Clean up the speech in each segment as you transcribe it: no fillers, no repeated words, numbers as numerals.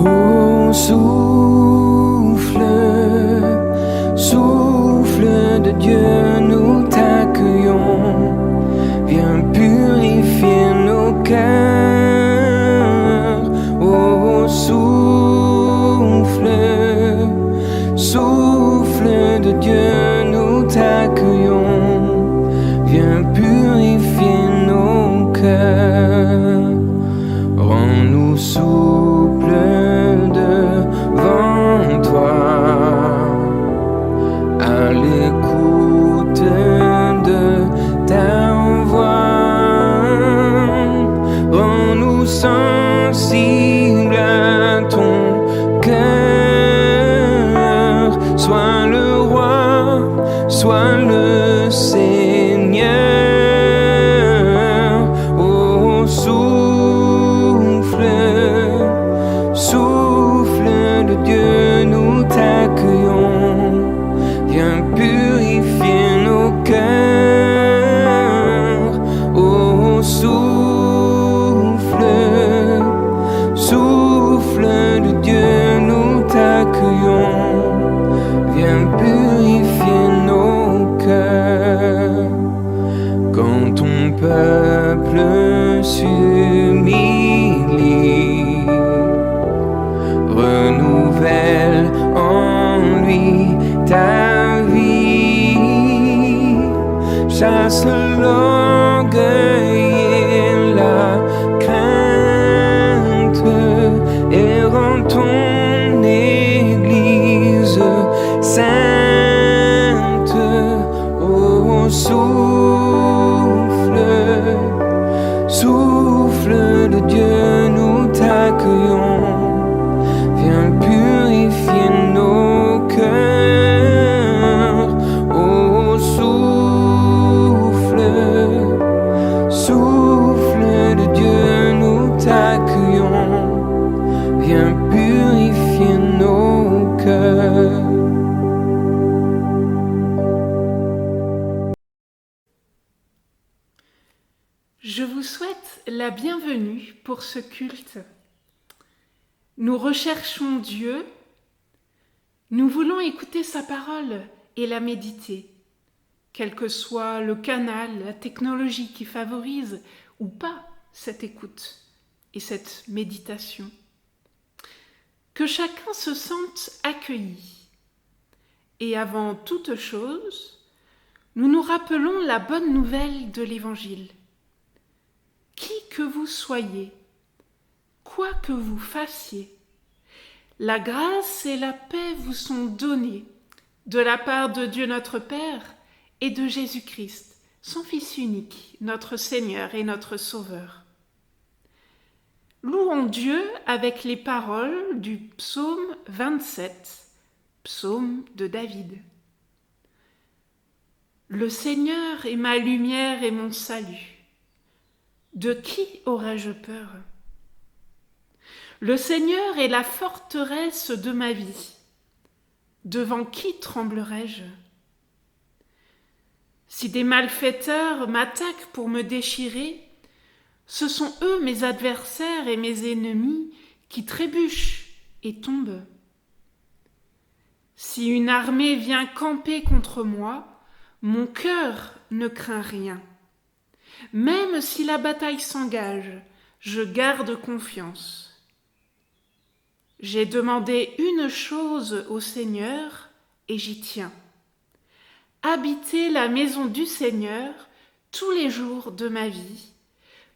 Oh, souffle, souffle de Dieu, nous t'accueillons. Viens purifier nos cœurs. Oh, souffle, souffle de Dieu, nous t'accueillons. Viens purifier nos cœurs. Rends-nous souples devant toi, à l'écoute de ta voix. Rends-nous sensibles à ton cœur. Sois le roi, sois le Seigneur. Oh, souffle, souffle de Dieu, nous t'accueillons. Viens purifier nos cœurs. Oh, souffle, souffle de Dieu, nous t'accueillons. Viens purifier nos cœurs. Quand ton peuple s'humilie, renouvelle en lui ta vie. Chasse l'orgueil et la crainte et rends ton Église sainte. Oh, souffle, souffle de Dieu, nous t'accueillons. Viens purifier nos cœurs. Oh, souffle, souffle de Dieu, nous t'accueillons. Viens purifier nos cœurs. Je vous souhaite la bienvenue pour ce culte. Nous recherchons Dieu, nous voulons écouter sa parole et la méditer, quel que soit le canal, la technologie qui favorise ou pas cette écoute et cette méditation. Que chacun se sente accueilli. Et avant toute chose, nous nous rappelons la bonne nouvelle de l'Évangile. Qui que vous soyez, quoi que vous fassiez, la grâce et la paix vous sont données de la part de Dieu notre Père et de Jésus-Christ, son Fils unique, notre Seigneur et notre Sauveur. Louons Dieu avec les paroles du psaume 27, psaume de David. Le Seigneur est ma lumière et mon salut. De qui aurais-je peur ? Le Seigneur est la forteresse de ma vie. Devant qui tremblerais-je ? Si des malfaiteurs m'attaquent pour me déchirer, ce sont eux mes adversaires et mes ennemis qui trébuchent et tombent. Si une armée vient camper contre moi, mon cœur ne craint rien. Même si la bataille s'engage, je garde confiance. J'ai demandé une chose au Seigneur et j'y tiens. Habiter la maison du Seigneur tous les jours de ma vie,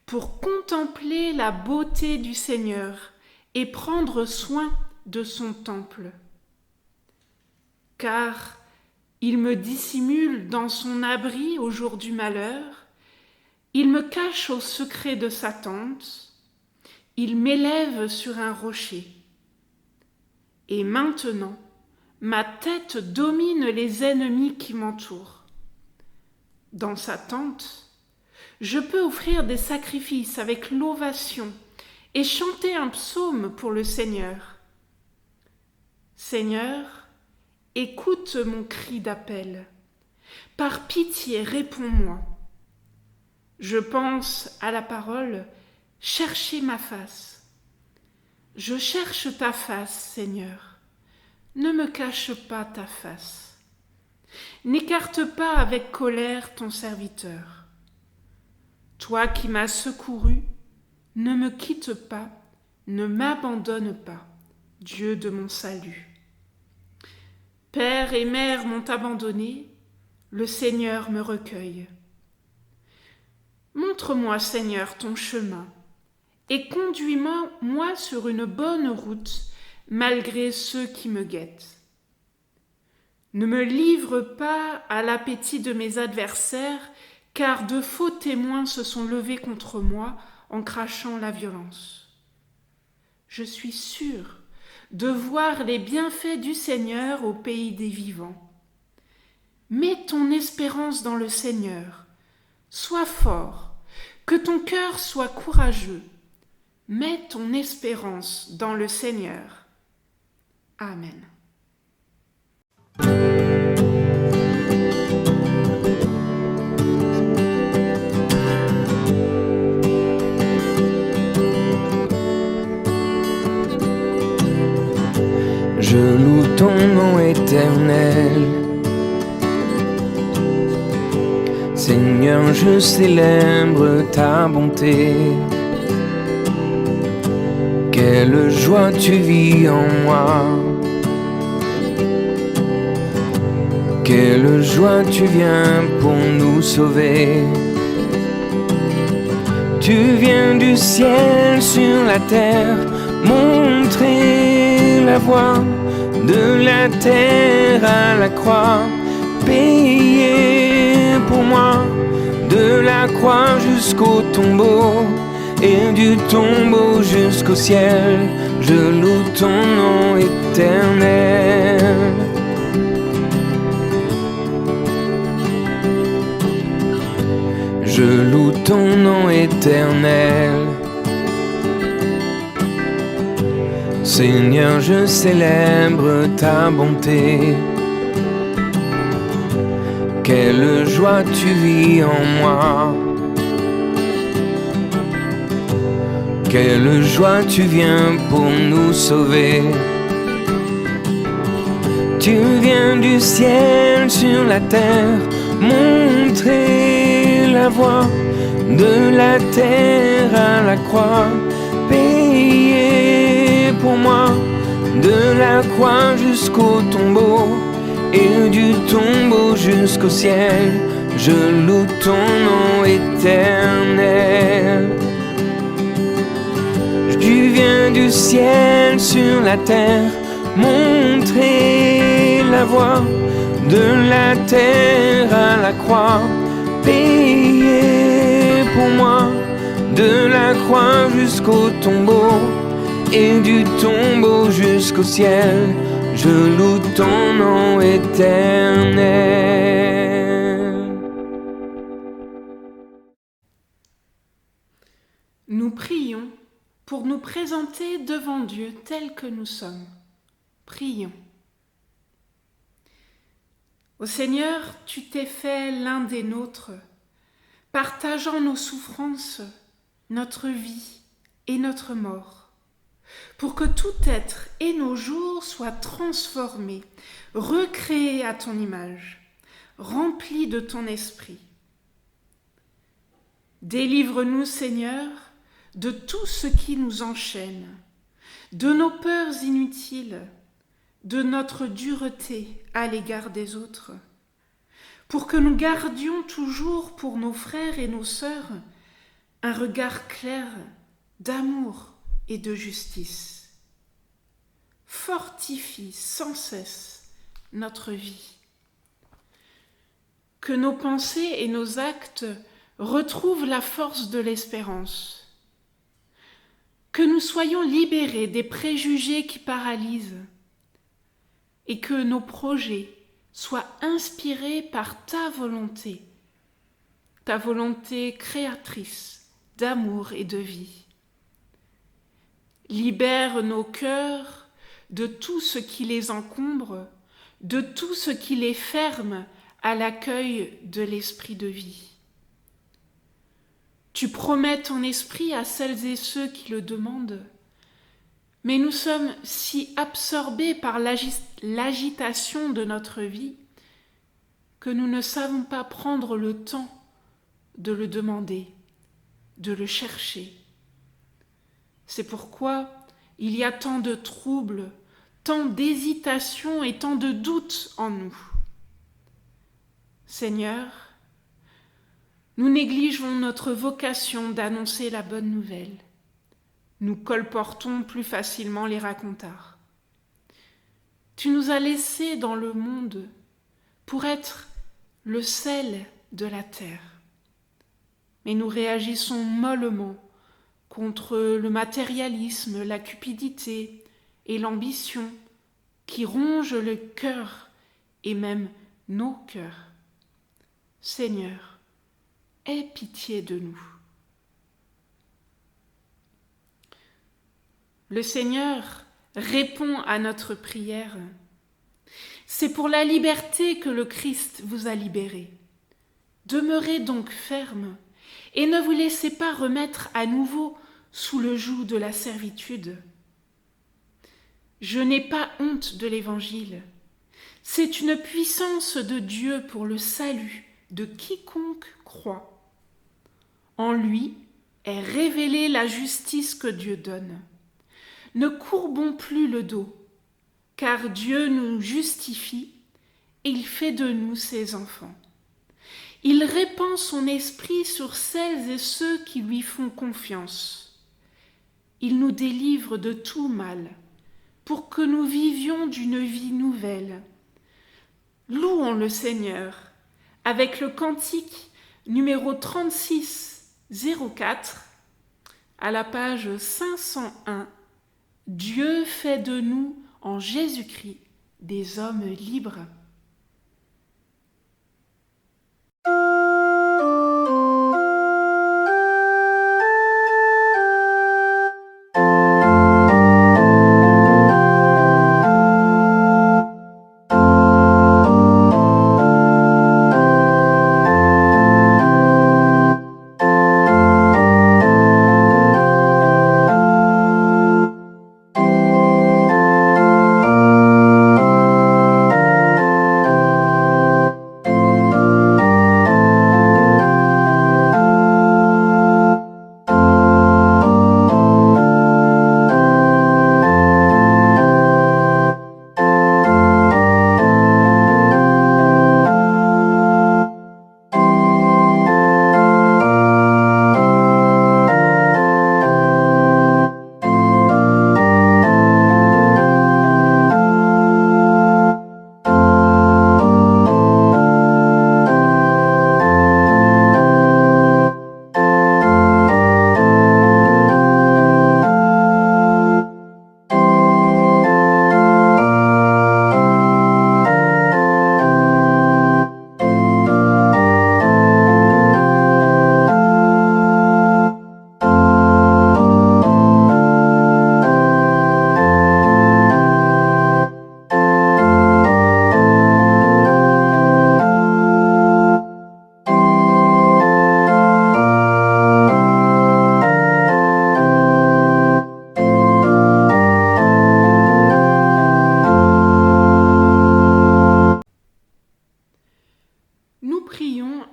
pour contempler la beauté du Seigneur et prendre soin de son temple. Car il me dissimule dans son abri au jour du malheur, il me cache au secret de sa tente, il m'élève sur un rocher. Et maintenant, ma tête domine les ennemis qui m'entourent. Dans sa tente, je peux offrir des sacrifices avec l'ovation et chanter un psaume pour le Seigneur. Seigneur, écoute mon cri d'appel. Par pitié, réponds-moi. Je pense à la parole « Cherchez ma face ». Je cherche ta face, Seigneur. Ne me cache pas ta face. N'écarte pas avec colère ton serviteur. Toi qui m'as secouru, ne me quitte pas, ne m'abandonne pas, Dieu de mon salut. Père et mère m'ont abandonné, le Seigneur me recueille. Montre-moi, Seigneur, ton chemin, et conduis-moi sur une bonne route, malgré ceux qui me guettent. Ne me livre pas à l'appétit de mes adversaires, car de faux témoins se sont levés contre moi en crachant la violence. Je suis sûre de voir les bienfaits du Seigneur au pays des vivants. Mets ton espérance dans le Seigneur. Sois fort, que ton cœur soit courageux. Mets ton espérance dans le Seigneur. Amen. Je loue ton nom éternel. Seigneur, je célèbre ta bonté. Quelle joie tu vis en moi. Quelle joie tu viens pour nous sauver. Tu viens du ciel sur la terre, montrer la voie de la terre à la croix, payer pour moi, de la croix jusqu'au tombeau, et du tombeau jusqu'au ciel, je loue ton nom éternel. Je loue ton nom éternel. Seigneur, je célèbre ta bonté. Quelle joie tu vis en moi. Quelle joie tu viens pour nous sauver. Tu viens du ciel sur la terre, montrer la voie de la terre à la croix, payer pour moi, de la croix jusqu'au tombeau, et du tombeau jusqu'au ciel, je loue ton nom éternel. Tu viens du ciel sur la terre, montrer la voie de la terre à la croix, payer pour moi, de la croix jusqu'au tombeau, et du tombeau jusqu'au ciel, je loue ton nom éternel. Nous prions pour nous présenter devant Dieu tels que nous sommes. Prions. Ô Seigneur, tu t'es fait l'un des nôtres, partageant nos souffrances, notre vie et notre mort, pour que tout être et nos jours soient transformés, recréés à ton image, remplis de ton esprit. Délivre-nous, Seigneur, de tout ce qui nous enchaîne, de nos peurs inutiles, de notre dureté à l'égard des autres, pour que nous gardions toujours pour nos frères et nos sœurs un regard clair d'amour et de justice. Fortifie sans cesse notre vie. Que nos pensées et nos actes retrouvent la force de l'espérance. Que nous soyons libérés des préjugés qui paralysent et que nos projets soient inspirés par ta volonté créatrice d'amour et de vie. Libère nos cœurs de tout ce qui les encombre, de tout ce qui les ferme à l'accueil de l'esprit de vie. Tu promets ton esprit à celles et ceux qui le demandent. Mais nous sommes si absorbés par l'agitation de notre vie que nous ne savons pas prendre le temps de le demander, de le chercher. C'est pourquoi il y a tant de troubles, tant d'hésitations et tant de doutes en nous. Seigneur, nous négligeons notre vocation d'annoncer la bonne nouvelle. Nous colportons plus facilement les racontards. Tu nous as laissés dans le monde pour être le sel de la terre. Mais nous réagissons mollement contre le matérialisme, la cupidité et l'ambition qui rongent le cœur et même nos cœurs. Seigneur, aie pitié de nous. Le Seigneur répond à notre prière. C'est pour la liberté que le Christ vous a libérés. Demeurez donc fermes et ne vous laissez pas remettre à nouveau sous le joug de la servitude. Je n'ai pas honte de l'Évangile. C'est une puissance de Dieu pour le salut de quiconque croit. En lui est révélée la justice que Dieu donne. Ne courbons plus le dos, car Dieu nous justifie et il fait de nous ses enfants. Il répand son esprit sur celles et ceux qui lui font confiance. Il nous délivre de tout mal, pour que nous vivions d'une vie nouvelle. Louons le Seigneur, avec le cantique numéro 3604, à la page 501. Dieu fait de nous, en Jésus-Christ, des hommes libres.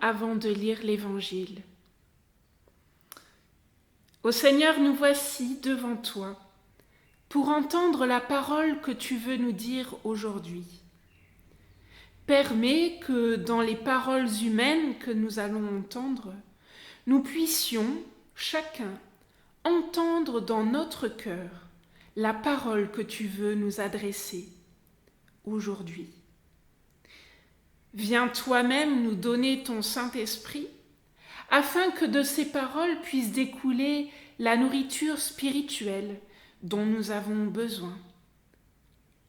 Avant de lire l'Évangile. Ô Seigneur, nous voici devant toi pour entendre la parole que tu veux nous dire aujourd'hui. Permets que dans les paroles humaines que nous allons entendre, nous puissions chacun entendre dans notre cœur la parole que tu veux nous adresser aujourd'hui. Viens toi-même nous donner ton Saint-Esprit, afin que de ces paroles puisse découler la nourriture spirituelle dont nous avons besoin.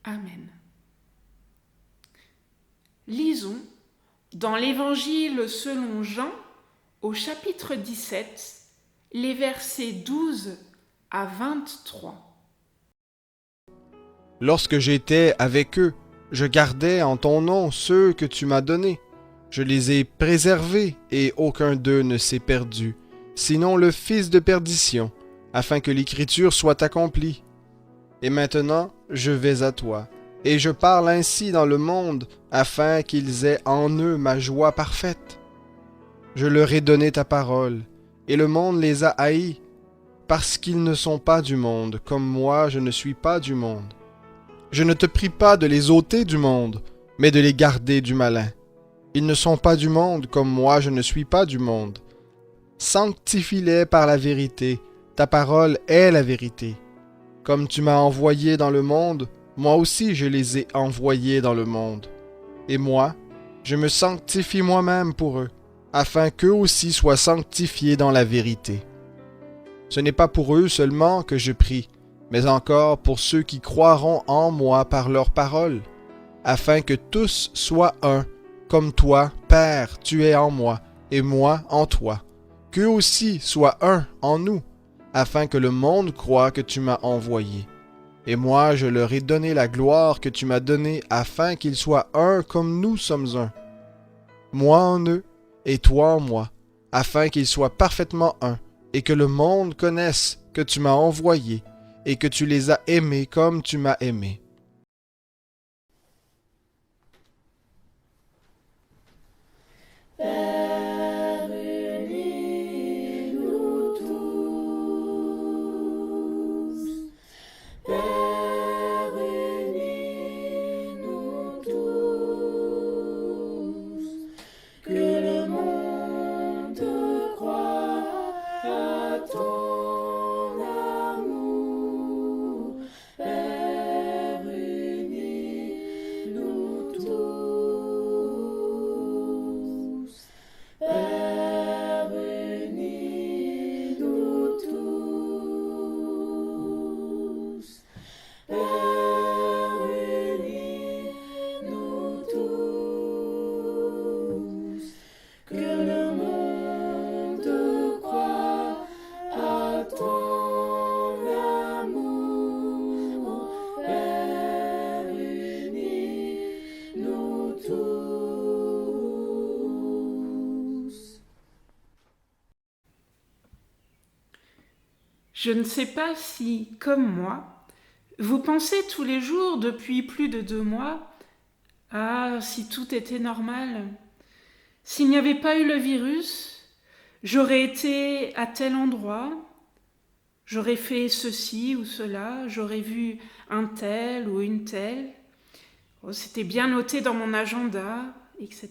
Amen. Lisons dans l'Évangile selon Jean, au chapitre 17, les versets 12 à 23. Lorsque j'étais avec eux, je gardais en ton nom ceux que tu m'as donnés. Je les ai préservés et aucun d'eux ne s'est perdu, sinon le fils de perdition, afin que l'Écriture soit accomplie. et maintenant je vais à toi. Et je parle ainsi dans le monde, afin qu'ils aient en eux ma joie parfaite. Je leur ai donné ta parole, et le monde les a haïs, parce qu'ils ne sont pas du monde, comme moi je ne suis pas du monde. Je ne te prie pas de les ôter du monde, mais de les garder du malin. Ils ne sont pas du monde, comme moi je ne suis pas du monde. Sanctifie-les par la vérité, ta parole est la vérité. Comme tu m'as envoyé dans le monde, moi aussi je les ai envoyés dans le monde. Et moi, je me sanctifie moi-même pour eux, afin qu'eux aussi soient sanctifiés dans la vérité. Ce n'est pas pour eux seulement que je prie, mais encore pour ceux qui croiront en moi par leur parole, afin que tous soient un, comme toi, Père, tu es en moi, et moi en toi. Qu'eux aussi soient un en nous, afin que le monde croie que tu m'as envoyé. Et moi, je leur ai donné la gloire que tu m'as donnée, afin qu'ils soient un comme nous sommes un. Moi en eux, et toi en moi, afin qu'ils soient parfaitement un, et que le monde connaisse que tu m'as envoyé, et que tu les as aimés comme tu m'as aimé. Père, unis-nous tous. Père, unis-nous tous. Que le monde croie à ton amour. Père, unis-nous tous. Père, unis-nous tous. Père, unis-nous tous. Que le monde croie à ton amour. Père, unis-nous tous. Je ne sais pas si, comme moi, vous pensez tous les jours depuis plus de 2 mois, « Ah, si tout était normal, s'il n'y avait pas eu le virus, j'aurais été à tel endroit, j'aurais fait ceci ou cela, j'aurais vu un tel ou une telle, oh, c'était bien noté dans mon agenda, etc. »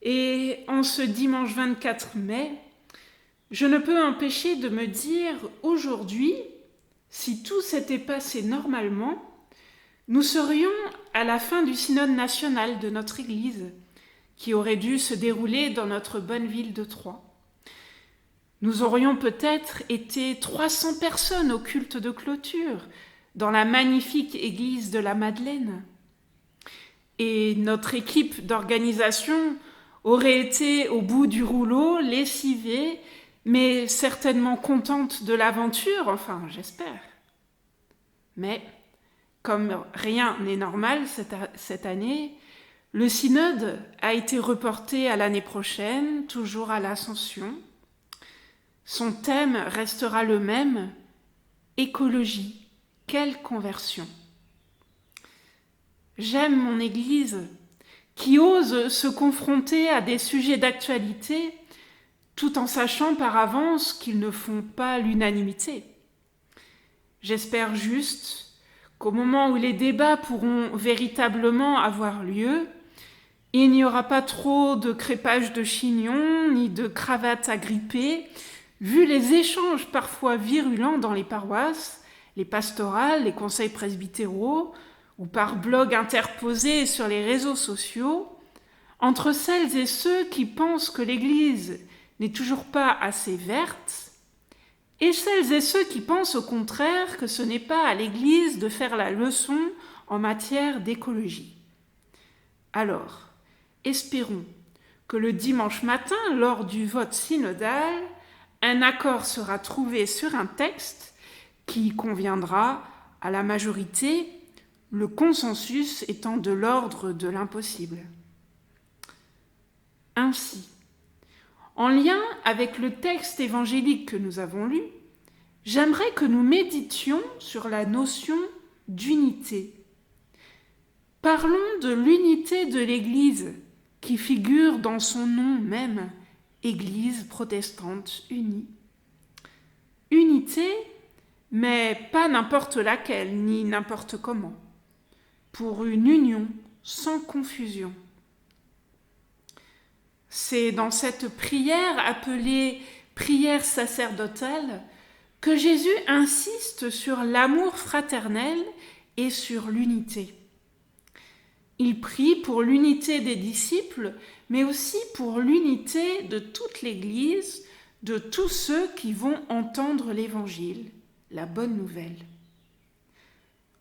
Et en ce dimanche 24 mai, je ne peux empêcher de me dire aujourd'hui, si tout s'était passé normalement, nous serions à la fin du synode national de notre Église, qui aurait dû se dérouler dans notre bonne ville de Troyes. Nous aurions peut-être été 300 personnes au culte de clôture, dans la magnifique église de la Madeleine. Et notre équipe d'organisation aurait été au bout du rouleau, lessivée, mais certainement contente de l'aventure, enfin, j'espère. Mais, comme rien n'est normal cette année, le synode a été reporté à l'année prochaine, toujours à l'Ascension. Son thème restera le même, écologie, quelle conversion. J'aime mon Église qui ose se confronter à des sujets d'actualité tout en sachant par avance qu'ils ne font pas l'unanimité. J'espère juste qu'au moment où les débats pourront véritablement avoir lieu, il n'y aura pas trop de crépage de chignons ni de cravates agrippées, vu les échanges parfois virulents dans les paroisses, les pastorales, les conseils presbytéraux, ou par blogs interposés sur les réseaux sociaux, entre celles et ceux qui pensent que l'Église n'est toujours pas assez verte, et celles et ceux qui pensent au contraire que ce n'est pas à l'Église de faire la leçon en matière d'écologie. Alors, espérons que le dimanche matin, lors du vote synodal, un accord sera trouvé sur un texte qui conviendra à la majorité, le consensus étant de l'ordre de l'impossible. Ainsi, en lien avec le texte évangélique que nous avons lu, j'aimerais que nous méditions sur la notion d'unité. Parlons de l'unité de l'Église qui figure dans son nom même, Église protestante unie. Unité, mais pas n'importe laquelle, ni n'importe comment, pour une union sans confusion. C'est dans cette prière appelée prière sacerdotale que Jésus insiste sur l'amour fraternel et sur l'unité. Il prie pour l'unité des disciples, mais aussi pour l'unité de toute l'Église, de tous ceux qui vont entendre l'Évangile, la bonne nouvelle.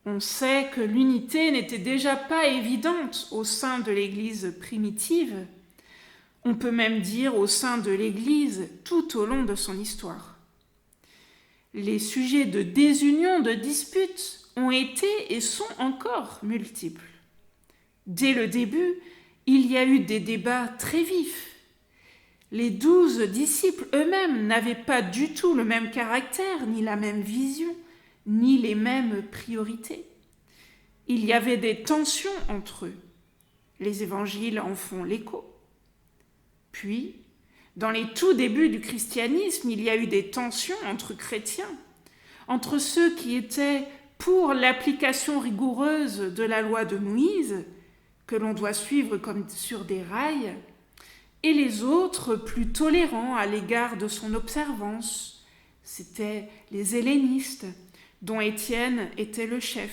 On sait que l'unité n'était déjà pas évidente au sein de l'Église primitive. On peut même dire au sein de l'Église tout au long de son histoire. Les sujets de désunion, de disputes ont été et sont encore multiples. Dès le début, il y a eu des débats très vifs. Les 12 disciples eux-mêmes n'avaient pas du tout le même caractère, ni la même vision, ni les mêmes priorités. Il y avait des tensions entre eux. Les évangiles en font l'écho. Puis, dans les tout débuts du christianisme, il y a eu des tensions entre chrétiens, entre ceux qui étaient pour l'application rigoureuse de la loi de Moïse, que l'on doit suivre comme sur des rails, et les autres plus tolérants à l'égard de son observance. C'étaient les hellénistes, dont Étienne était le chef.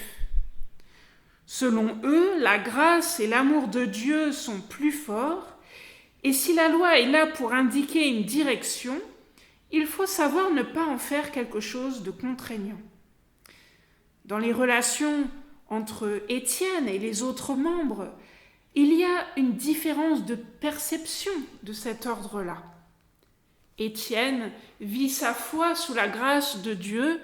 Selon eux, la grâce et l'amour de Dieu sont plus forts, et si la loi est là pour indiquer une direction, il faut savoir ne pas en faire quelque chose de contraignant. Dans les relations entre Étienne et les autres membres, il y a une différence de perception de cet ordre-là. Étienne vit sa foi sous la grâce de Dieu,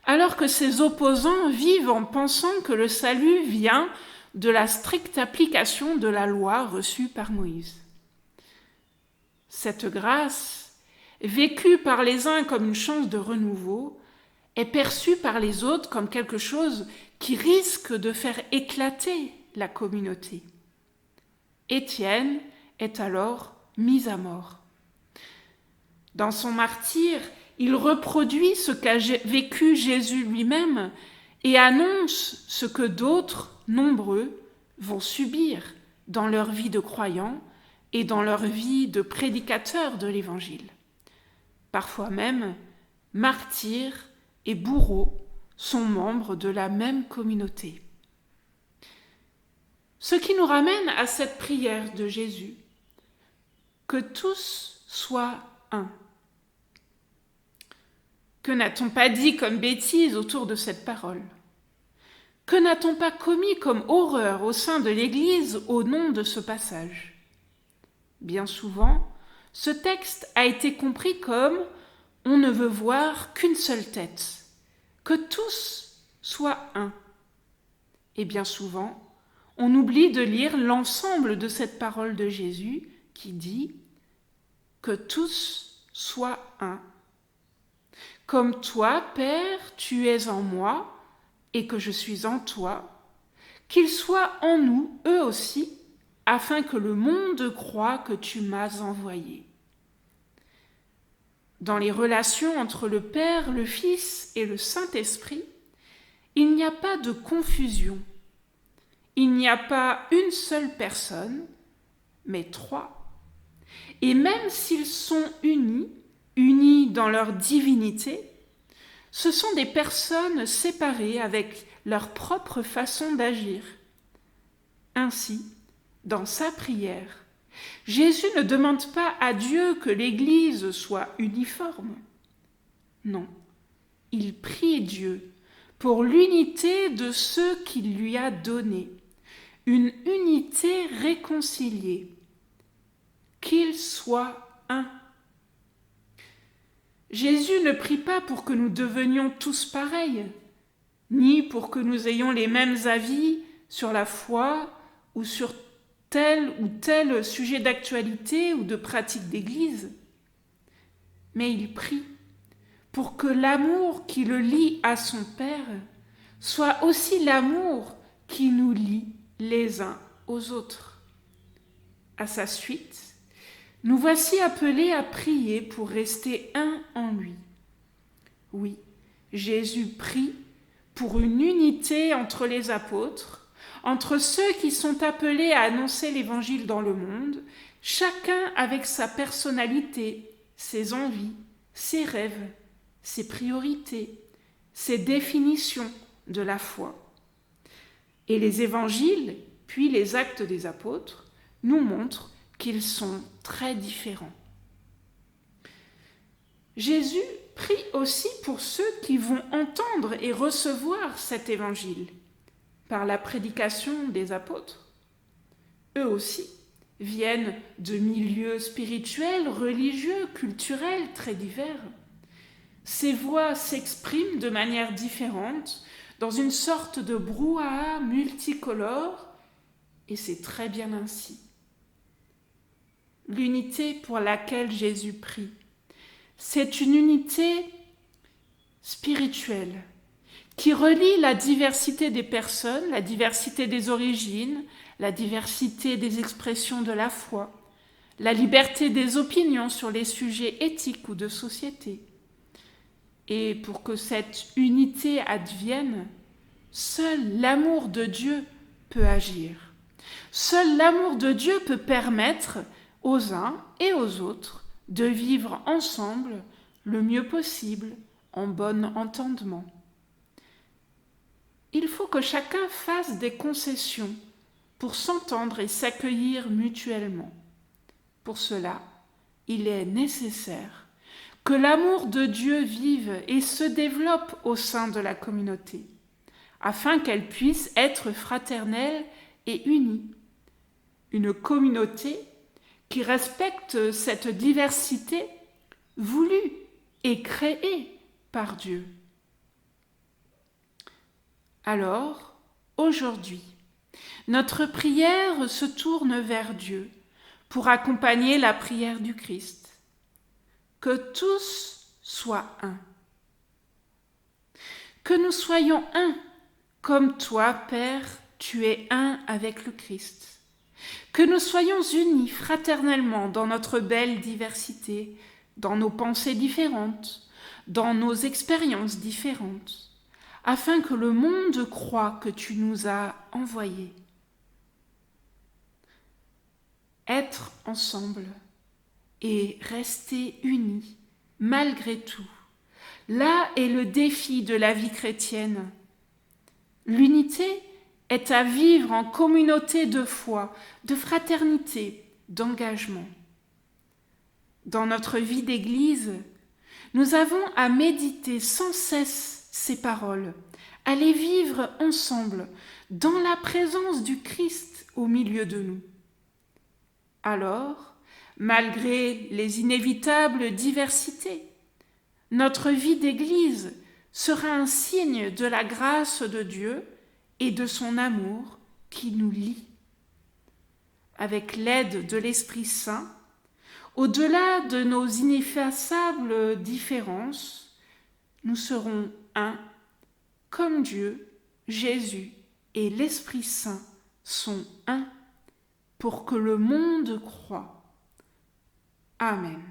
alors que ses opposants vivent en pensant que le salut vient de la stricte application de la loi reçue par Moïse. Cette grâce, vécue par les uns comme une chance de renouveau, est perçue par les autres comme quelque chose qui risque de faire éclater la communauté. Étienne est alors mis à mort. Dans son martyre, il reproduit ce qu'a vécu Jésus lui-même et annonce ce que d'autres, nombreux, vont subir dans leur vie de croyants et dans leur vie de prédicateurs de l'Évangile. Parfois même, martyrs et bourreaux sont membres de la même communauté. Ce qui nous ramène à cette prière de Jésus, que tous soient un. Que n'a-t-on pas dit comme bêtise autour de cette parole ? Que n'a-t-on pas commis comme horreur au sein de l'Église au nom de ce passage ? Bien souvent, ce texte a été compris comme « on ne veut voir qu'une seule tête », que tous soient un. Et bien souvent, on oublie de lire l'ensemble de cette parole de Jésus qui dit « que tous soient un ». Comme toi, Père, tu es en moi et que je suis en toi, qu'ils soient en nous, eux aussi, afin que le monde croie que tu m'as envoyé. Dans les relations entre le Père, le Fils et le Saint-Esprit, il n'y a pas de confusion. Il n'y a pas une seule personne, mais trois. Et même s'ils sont unis dans leur divinité, ce sont des personnes séparées avec leur propre façon d'agir. Ainsi, dans sa prière, Jésus ne demande pas à Dieu que l'Église soit uniforme. Non, il prie Dieu pour l'unité de ceux qu'il lui a donnés, une unité réconciliée, qu'ils soient un. Jésus ne prie pas pour que nous devenions tous pareils, ni pour que nous ayons les mêmes avis sur la foi ou sur tel ou tel sujet d'actualité ou de pratique d'église. Mais il prie pour que l'amour qui le lie à son Père soit aussi l'amour qui nous lie les uns aux autres. À sa suite, nous voici appelés à prier pour rester un en lui. Oui, Jésus prie pour une unité entre les apôtres, entre ceux qui sont appelés à annoncer l'Évangile dans le monde, chacun avec sa personnalité, ses envies, ses rêves, ses priorités, ses définitions de la foi. Et les évangiles, puis les actes des apôtres, nous montrent qu'ils sont très différents. Jésus prie aussi pour ceux qui vont entendre et recevoir cet évangile par la prédication des apôtres. Eux aussi viennent de milieux spirituels, religieux, culturels très divers. Ces voix s'expriment de manière différente, dans une sorte de brouhaha multicolore, et c'est très bien ainsi. L'unité pour laquelle Jésus prie, c'est une unité spirituelle qui relie la diversité des personnes, la diversité des origines, la diversité des expressions de la foi, la liberté des opinions sur les sujets éthiques ou de société. Et pour que cette unité advienne, seul l'amour de Dieu peut agir. Seul l'amour de Dieu peut permettre aux uns et aux autres de vivre ensemble le mieux possible, en bon entendement. Il faut que chacun fasse des concessions pour s'entendre et s'accueillir mutuellement. Pour cela, il est nécessaire que l'amour de Dieu vive et se développe au sein de la communauté, afin qu'elle puisse être fraternelle et unie. Une communauté qui respecte cette diversité voulue et créée par Dieu. Alors, aujourd'hui, notre prière se tourne vers Dieu pour accompagner la prière du Christ. Que tous soient un. Que nous soyons un, comme toi, Père, tu es un avec le Christ. Que nous soyons unis fraternellement dans notre belle diversité, dans nos pensées différentes, dans nos expériences différentes, afin que le monde croie que tu nous as envoyés. Être ensemble et rester unis, malgré tout. Là est le défi de la vie chrétienne. L'unité est à vivre en communauté de foi, de fraternité, d'engagement. Dans notre vie d'Église, nous avons à méditer sans cesse ces paroles, à les vivre ensemble, dans la présence du Christ au milieu de nous. Alors, malgré les inévitables diversités, notre vie d'Église sera un signe de la grâce de Dieu et de son amour qui nous lie. Avec l'aide de l'Esprit Saint, au-delà de nos ineffaçables différences, nous serons un, comme Dieu, Jésus et l'Esprit Saint sont un, pour que le monde croie. Amen.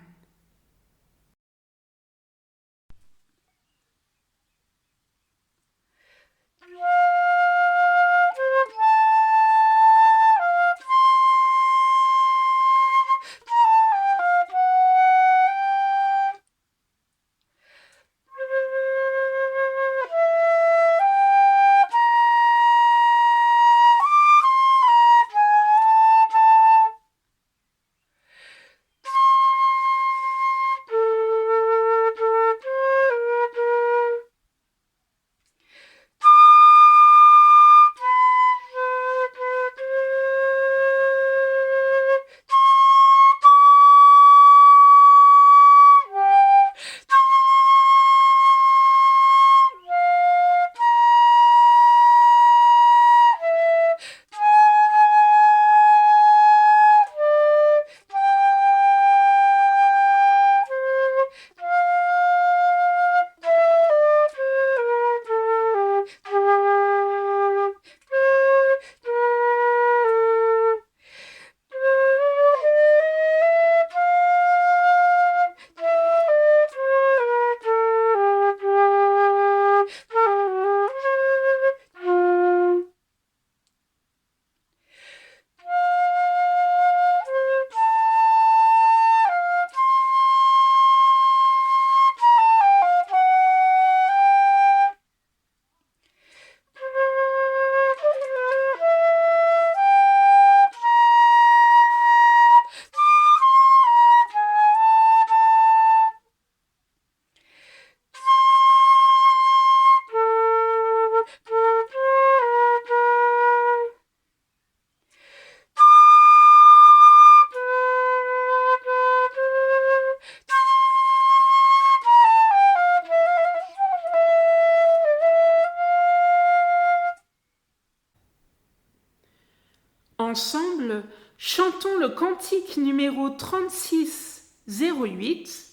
Ensemble, chantons le cantique numéro 3608.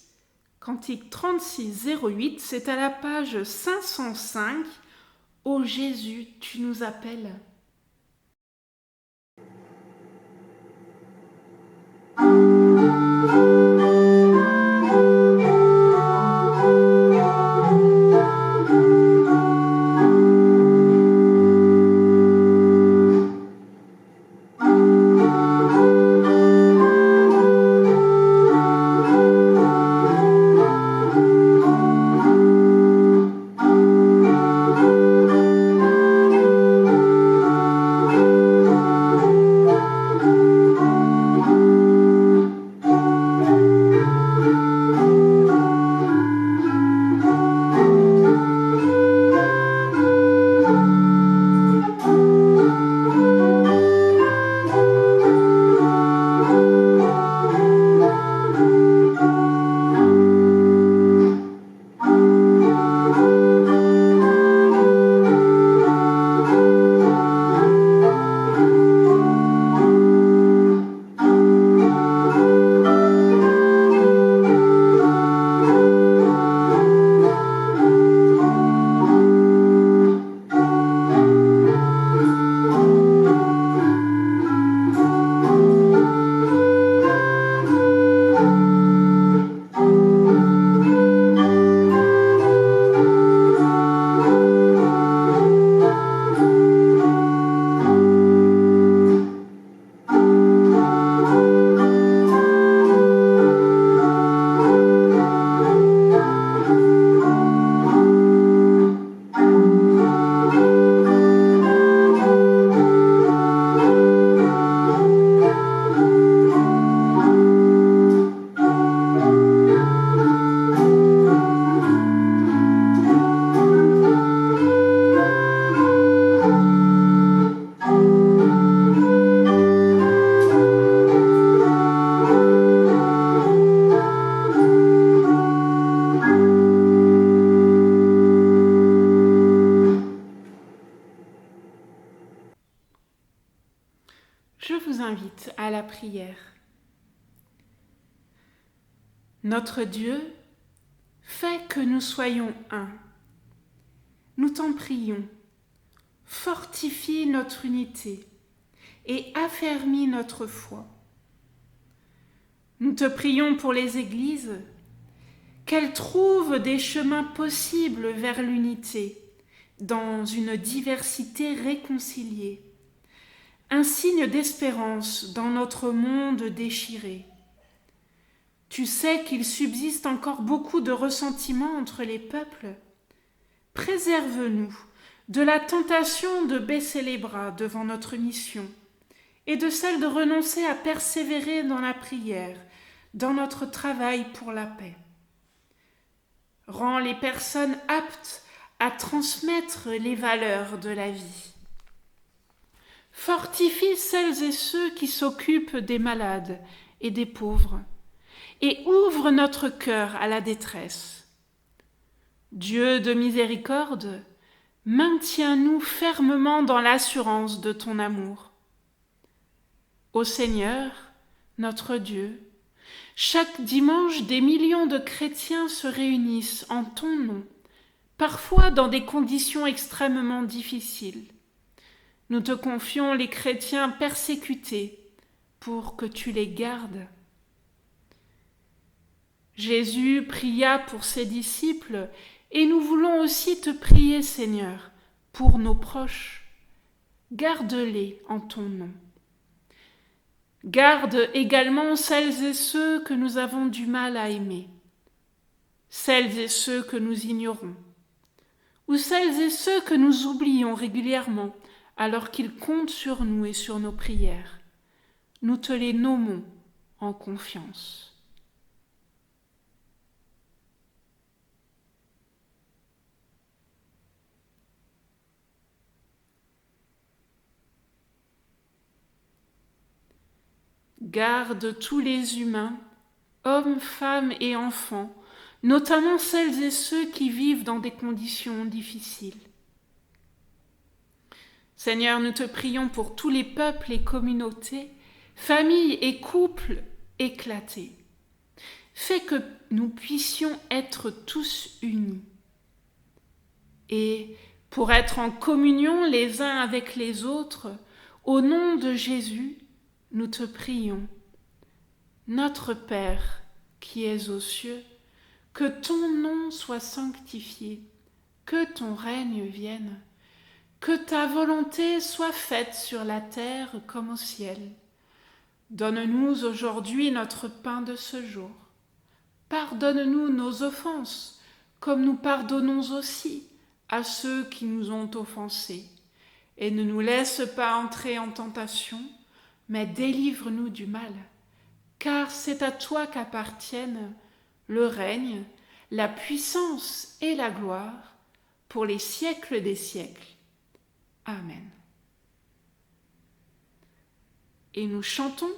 Cantique 3608, c'est à la page 505. Ô Jésus, tu nous appelles. Je vous invite à la prière. Notre Dieu, fais que nous soyons un. Nous t'en prions. Fortifie notre unité et affermis notre foi. Nous te prions pour les églises, qu'elles trouvent des chemins possibles vers l'unité, dans une diversité réconciliée, un signe d'espérance dans notre monde déchiré. Tu sais qu'il subsiste encore beaucoup de ressentiments entre les peuples. Préserve-nous de la tentation de baisser les bras devant notre mission et de celle de renoncer à persévérer dans la prière, dans notre travail pour la paix. Rends les personnes aptes à transmettre les valeurs de la vie. Fortifie celles et ceux qui s'occupent des malades et des pauvres, et ouvre notre cœur à la détresse. Dieu de miséricorde, maintiens-nous fermement dans l'assurance de ton amour. Ô Seigneur, notre Dieu, chaque dimanche des millions de chrétiens se réunissent en ton nom, parfois dans des conditions extrêmement difficiles. Nous te confions les chrétiens persécutés pour que tu les gardes. Jésus pria pour ses disciples et nous voulons aussi te prier, Seigneur, pour nos proches. Garde-les en ton nom. Garde également celles et ceux que nous avons du mal à aimer, celles et ceux que nous ignorons, ou celles et ceux que nous oublions régulièrement alors qu'ils comptent sur nous et sur nos prières. Nous te les nommons en confiance. Garde tous les humains, hommes, femmes et enfants, notamment celles et ceux qui vivent dans des conditions difficiles. Seigneur, nous te prions pour tous les peuples et communautés, familles et couples éclatés. Fais que nous puissions être tous unis. Et pour être en communion les uns avec les autres, au nom de Jésus, nous te prions. Notre Père, qui es aux cieux, que ton nom soit sanctifié, que ton règne vienne, que ta volonté soit faite sur la terre comme au ciel. Donne-nous aujourd'hui notre pain de ce jour. Pardonne-nous nos offenses, comme nous pardonnons aussi à ceux qui nous ont offensés. Et ne nous laisse pas entrer en tentation, mais délivre-nous du mal. Car c'est à toi qu'appartiennent le règne, la puissance et la gloire, pour les siècles des siècles. Amen. Et nous chantons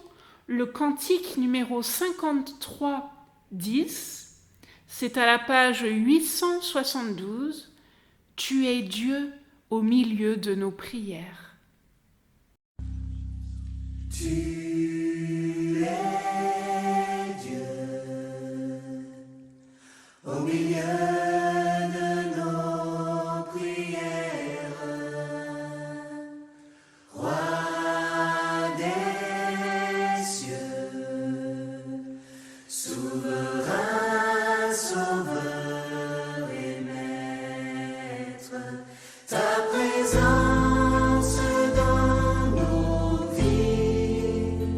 le cantique numéro 53, 10. C'est à la page 872. Tu es Dieu au milieu de nos prières. Tu es Dieu au milieu de nos prières, Roi des cieux, souverain, sauveur et maître, ta présence dans nos vies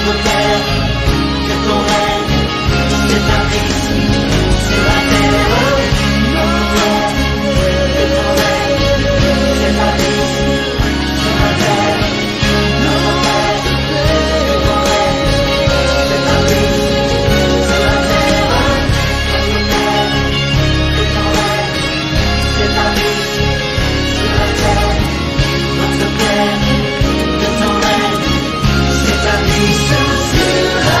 Notre Père, que ton règne s'établisse sur la terre. Notre Père, que ton règne s'établisse sur la terre. Notre Père, que ton règne s'établisse sur la terre. Notre Père, que ton règne s'établisse sur la terre. Notre Père, que ton règne s'établisse sur la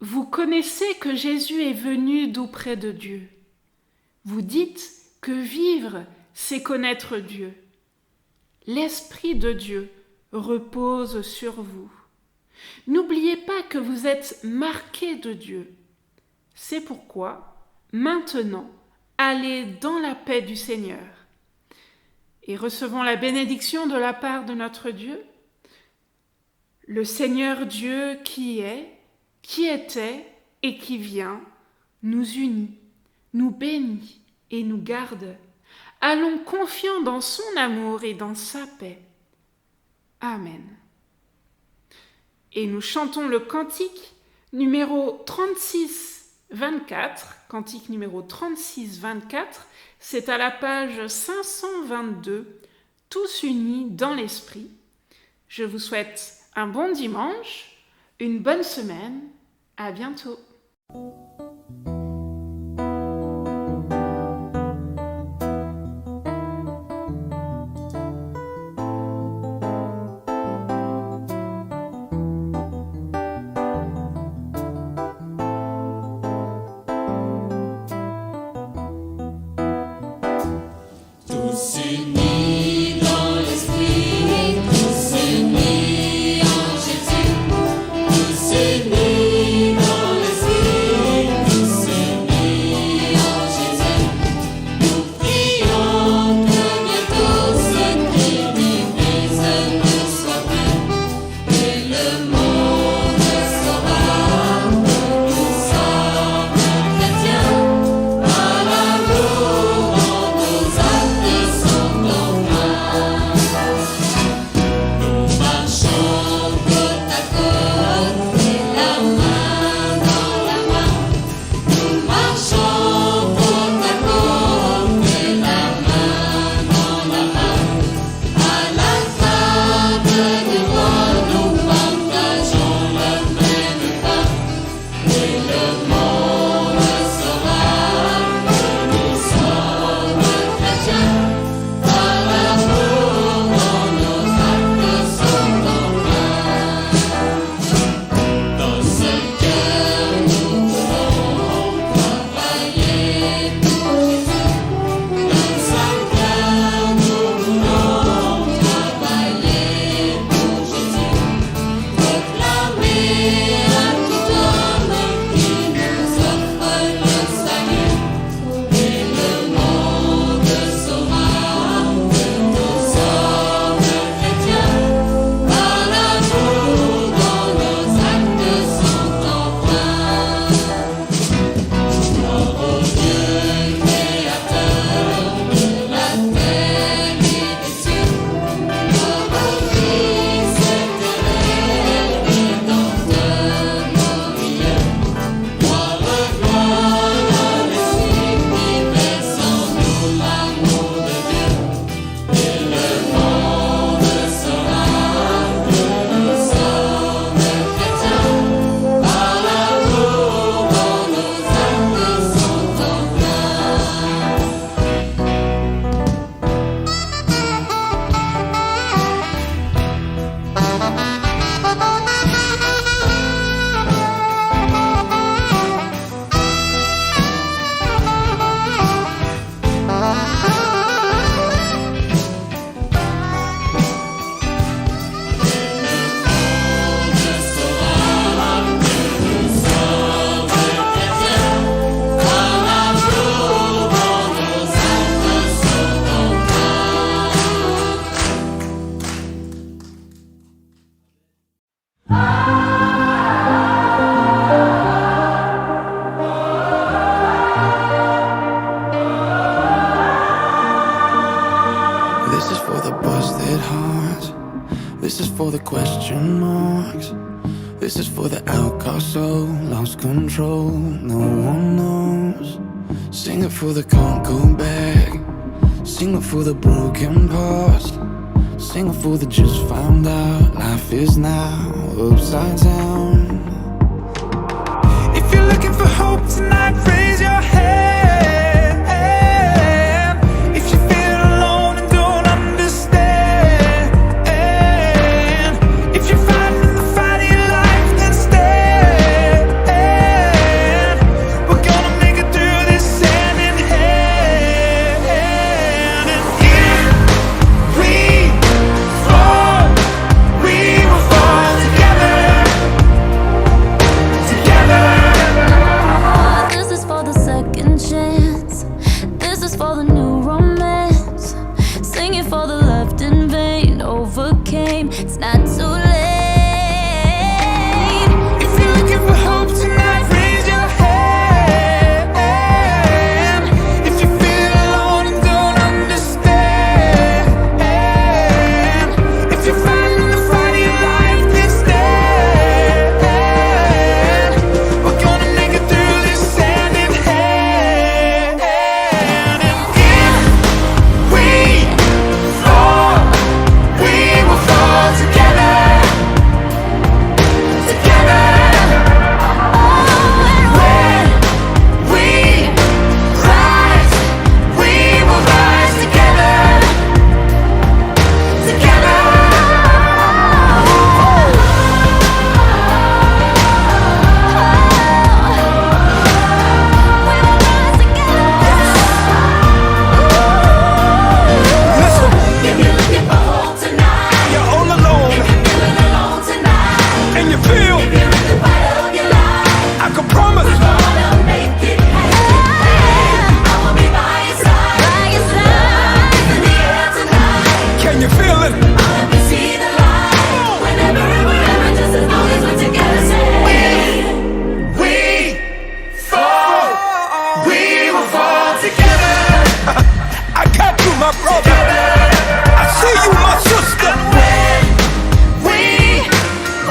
Vous connaissez que Jésus est venu d'auprès de Dieu. Vous dites que vivre, c'est connaître Dieu. L'Esprit de Dieu repose sur vous. N'oubliez pas que vous êtes marqués de Dieu. C'est pourquoi, maintenant, allez dans la paix du Seigneur. Et recevons la bénédiction de la part de notre Dieu. Le Seigneur Dieu qui est, qui était et qui vient, nous unit, nous bénit et nous garde. Allons confiants dans son amour et dans sa paix. Amen. Et nous chantons le cantique numéro 36-24, cantique numéro 36-24, c'est à la page 522, tous unis dans l'esprit. Je vous souhaite un bon dimanche, une bonne semaine, à bientôt. tous unis dans l'esprit, tous unis en Jésus, tous unis dans l'esprit. marks. This is for the outcast soul, lost control, no one knows. Sing it for the can't go back. Sing it for the broken past. Sing it for the just found out. Life is now upside down. If you're looking for hope tonight, raise your hand. If you feel alone and don't understand, if you're fighting the fight of your life, then stand. We're gonna make it through this hand in hand. And if we fall, we will fall together. Together. This is for the second chance. This is for the new romance. Sing it for the left in vain. Overcame, it's not too late. If you're looking for hope tonight, raise your hand. If you feel alone and don't understand, if you're fighting the fight of your life, then stand. We're gonna make it through this hand in hand. And if we fall, we will fall together. Together. When we rise, we will rise together. Together. Listen, If you're looking for hope tonight, you're all alone feeling alone tonight, and you feel if you're in the fight of your life, I can promise gonna make it happen. I will be by your side. In the air tonight, can you feel it? let me see the light. Whenever and wherever, just as long as we're together. Say, We fall, we will fall together. I got you, my brother. I see you, my sister. We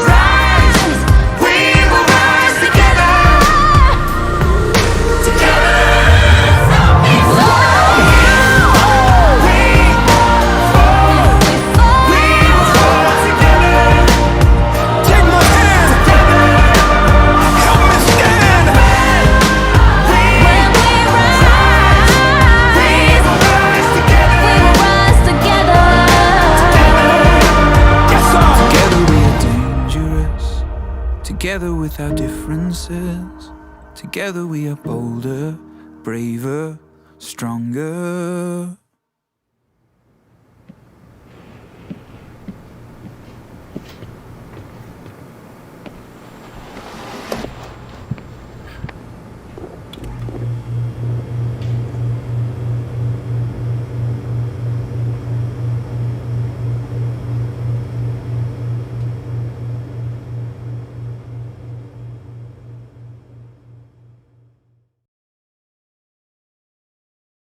rise, we will rise together. Together. We fall, we will fall together. Take my hand. Help me stand. We will rise together. Yes, sir. Together we are dangerous. Together with our differences. Together we are bolder, braver, stronger.